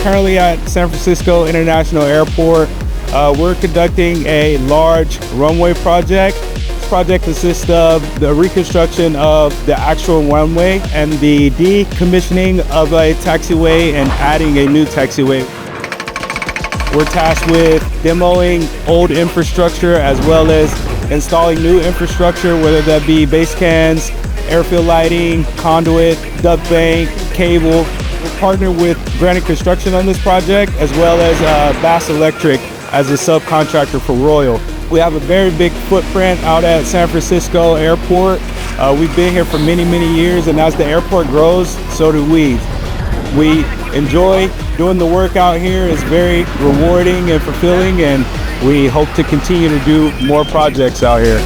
currently at San Francisco International Airport. We're conducting a large runway project. This project consists of the reconstruction of the actual runway and the decommissioning of a taxiway and adding a new taxiway. We're tasked with demoing old infrastructure as well as installing new infrastructure, whether that be base cans, airfield lighting, conduit, duct bank, cable. We're partnered with Granite Construction on this project, as well as Bass Electric as a subcontractor for Royal. We have a very big footprint out at San Francisco Airport. We've been here for many, many years, and as the airport grows, so do we. We enjoy doing the work out here. It's very rewarding and fulfilling, and we hope to continue to do more projects out here.